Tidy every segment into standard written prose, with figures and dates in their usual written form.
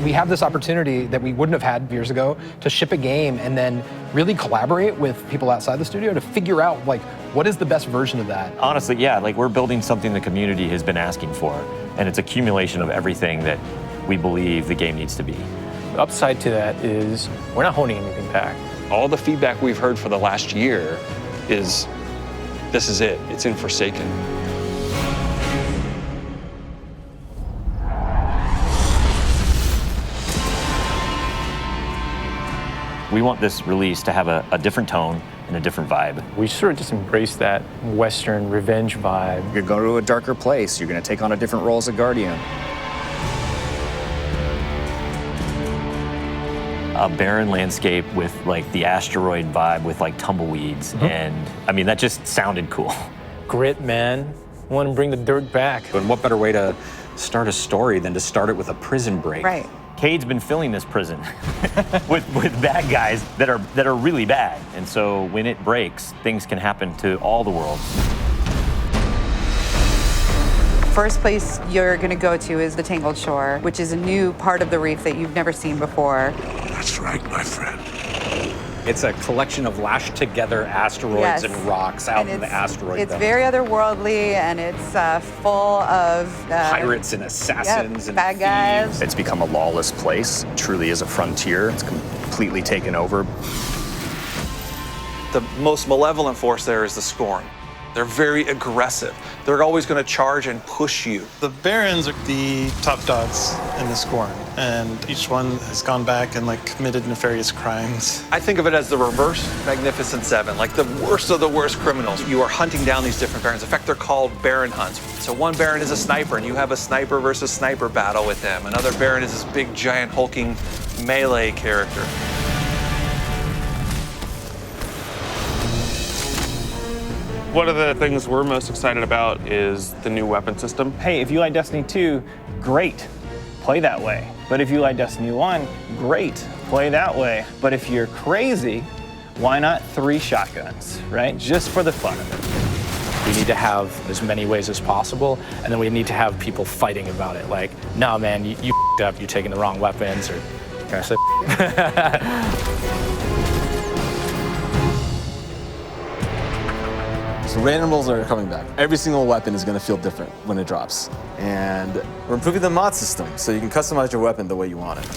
We have this opportunity that we wouldn't have had years ago to ship a game and then really collaborate with people outside the studio to figure out, like, what is the best version of that? Honestly, yeah, like we're building something the community has been asking for, and it's accumulation of everything that we believe the game needs to be. The upside to that is we're not holding anything back. All the feedback we've heard for the last year is, this is it, it's in Forsaken. We want this release to have a different tone and a different vibe. We sort of just embrace that Western revenge vibe. You're going to a darker place. You're going to take on a different role as a guardian. A barren landscape with like the asteroid vibe with like tumbleweeds. And I mean, that just sounded cool. Grit, man. We want to bring the dirt back. And what better way to start a story than to start it with a prison break? Right. Cade's been filling this prison with bad guys that are really bad. And so when it breaks, things can happen to all the world. First place you're going to go to is the Tangled Shore, which is a new part of the reef that you've never seen before. That's right, my friend. It's a collection of lashed together asteroids and rocks out in the asteroid It's belt. very otherworldly, and it's full of pirates and assassins and bad guys. It's become a lawless place. It truly is a frontier. It's completely taken over. The most malevolent force there is the Scorn. They're very aggressive. They're always going to charge and push you. The Barons are the top dogs in the Scorn, and each one has gone back and committed nefarious crimes. I think of it as the reverse Magnificent Seven, like the worst of the worst criminals. You are hunting down these different Barons. In fact, they're called Baron hunts. So one Baron is a sniper, and you have a sniper versus sniper battle with him. Another Baron is this big, giant, hulking melee character. One of the things we're most excited about is the new weapon system. Hey, if you like Destiny 2, great, play that way. But if you like Destiny 1, great, play that way. But if you're crazy, why not 3 shotguns, right? Just for the fun of it. We need to have as many ways as possible, and then we need to have people fighting about it. Like, no, man, you f***ed up, you're taking the wrong weapons, or can I say So randomables are coming back. Every single weapon is going to feel different when it drops. And we're improving the mod system, so you can customize your weapon the way you want it.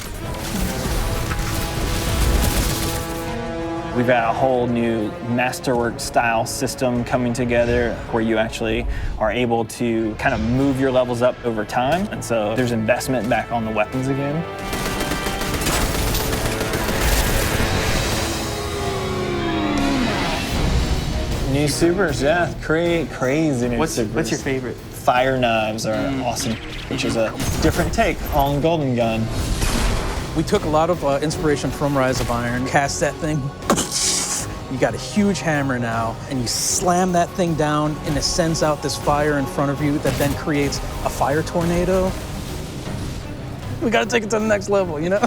We've got a whole new masterwork style system coming together where you actually are able to kind of move your levels up over time. And so there's investment back on the weapons again. New supers, yeah, crazy new supers. What's your favorite? Fire knives are awesome, which is a different take on Golden Gun. We took a lot of inspiration from Rise of Iron, cast that thing, you got a huge hammer now, and you slam that thing down and it sends out this fire in front of you that then creates a fire tornado. We gotta take it to the next level, you know?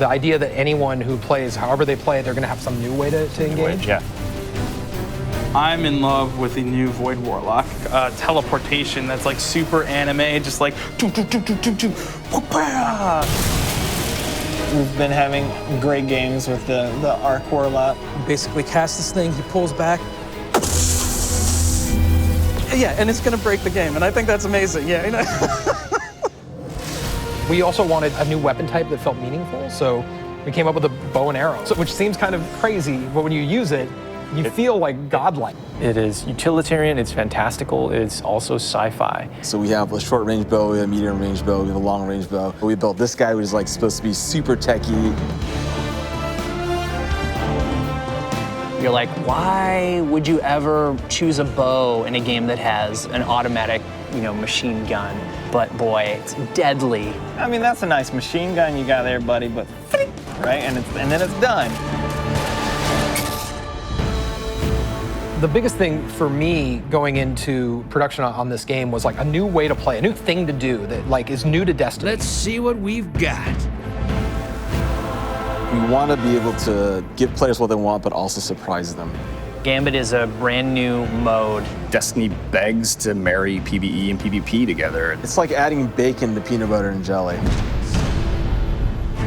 The idea that anyone who plays, however they play, they're gonna have some new way to engage. Yeah. I'm in love with the new Void Warlock. Teleportation that's like super anime, just like We've been having great games with the Arc Warlock. You basically cast this thing, he pulls back. Yeah, and it's gonna break the game, and I think that's amazing, yeah. You know? We also wanted a new weapon type that felt meaningful, so we came up with a bow and arrow, which seems kind of crazy, but when you use it, you feel like godlike. It is utilitarian, it's fantastical, it's also sci-fi. So we have a short range bow, we have a medium range bow, we have a long range bow. We built this guy, which is supposed to be super techie. You're like, why would you ever choose a bow in a game that has an automatic, machine gun? But boy, it's deadly. I mean, that's a nice machine gun you got there, buddy, but right, and then it's done. The biggest thing for me going into production on this game was a new way to play, a new thing to do that is new to Destiny. Let's see what we've got. We want to be able to give players what they want, but also surprise them. Gambit is a brand new mode. Destiny begs to marry PvE and PvP together. It's like adding bacon to peanut butter and jelly.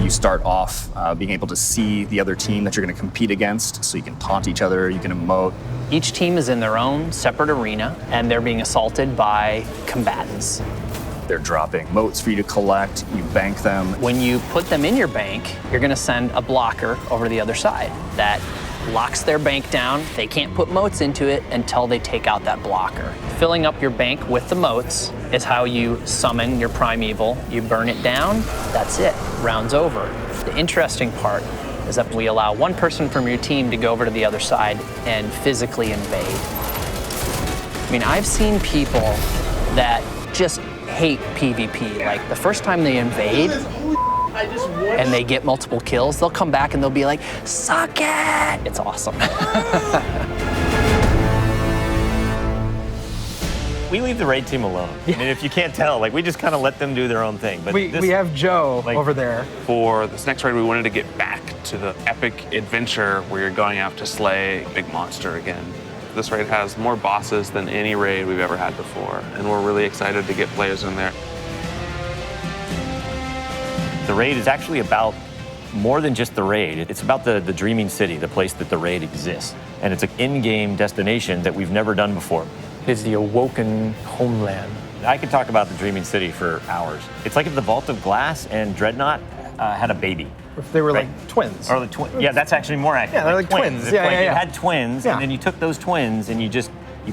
You start off being able to see the other team that you're going to compete against, so you can taunt each other, you can emote. Each team is in their own separate arena, and they're being assaulted by combatants. They're dropping motes for you to collect, you bank them. When you put them in your bank, you're gonna send a blocker over to the other side that locks their bank down. They can't put motes into it until they take out that blocker. Filling up your bank with the motes is how you summon your primeval. You burn it down, that's it, round's over. The interesting part is that we allow one person from your team to go over to the other side and physically invade. I mean, I've seen people that just hate PvP. Like, the first time they invade and they get multiple kills, they'll come back and they'll be like, suck it! It's awesome. We leave the raid team alone. I mean, if you can't tell, like, we just kind of let them do their own thing. But we have Joe over there. For this next raid, we wanted to get back to the epic adventure where you're going out to slay a big monster again. This raid has more bosses than any raid we've ever had before, and we're really excited to get players in there. The raid is actually about more than just the raid. It's about the dreaming city, the place that the raid exists. And it's an in-game destination that we've never done before. It's the awoken homeland. I could talk about the dreaming city for hours. It's like if the Vault of Glass and Dreadnought had a baby. If they were like twins. Or yeah, that's actually more accurate. Yeah, they're like twins. It's like you had twins, and then you took those twins and you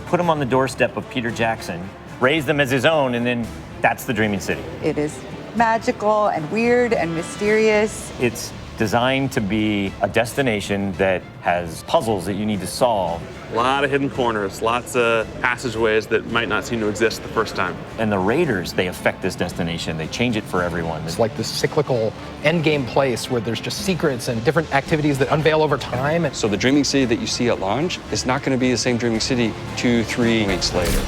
put them on the doorstep of Peter Jackson, raised them as his own, and then that's the dreaming city. It is magical and weird and mysterious. It's designed to be a destination that has puzzles that you need to solve. A lot of hidden corners, lots of passageways that might not seem to exist the first time. And the raiders, they affect this destination. They change it for everyone. It's like this cyclical endgame place where there's just secrets and different activities that unveil over time. So the dreaming city that you see at launch is not going to be the same dreaming city 2-3 weeks later.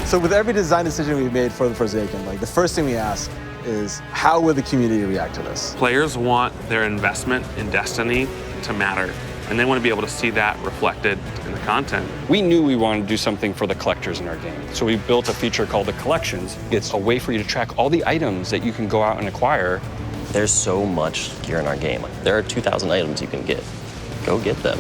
So with every design decision we've made for the Forsaken, like the first thing we ask is, how will the community react to this? Players want their investment in Destiny to matter, and they want to be able to see that reflected in the content. We knew we wanted to do something for the collectors in our game, so we built a feature called the Collections. It's a way for you to track all the items that you can go out and acquire. There's so much gear in our game. There are 2,000 items you can get. Go get them.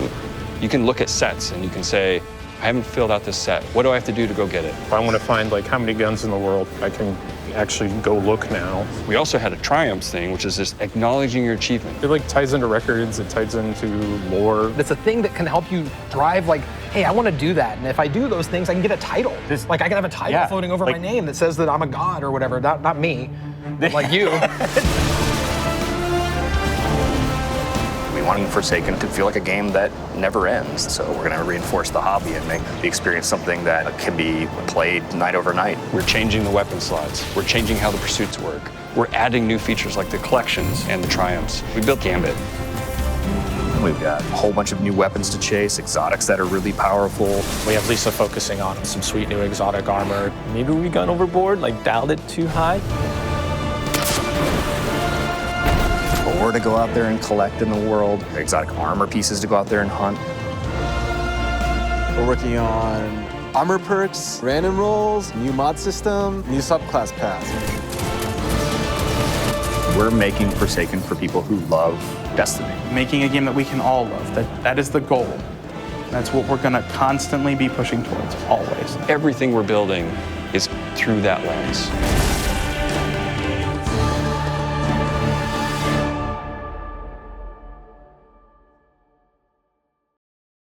You can look at sets and you can say, I haven't filled out this set. What do I have to do to go get it? If I want to find like how many guns in the world, I can actually go look now. We also had a triumphs thing, which is just acknowledging your achievement. It like ties into records, it ties into lore. It's a thing that can help you drive like, hey, I want to do that. And if I do those things, I can get a title. Like I can have a title floating over my name that says that I'm a god or whatever. Not me, but like you. We wanted Forsaken to feel like a game that never ends. So we're going to reinforce the hobby and make the experience something that can be played night over night. We're changing the weapon slots. We're changing how the pursuits work. We're adding new features like the collections and the triumphs. We built Gambit. We've got a whole bunch of new weapons to chase, exotics that are really powerful. We have Lisa focusing on some sweet new exotic armor. Maybe we gone overboard, like dialed it too high. Ore to go out there and collect in the world, exotic armor pieces to go out there and hunt. We're working on armor perks, random rolls, new mod system, new subclass paths. We're making Forsaken for people who love Destiny. Making a game that we can all love. That is the goal. That's what we're going to constantly be pushing towards, always. Everything we're building is through that lens.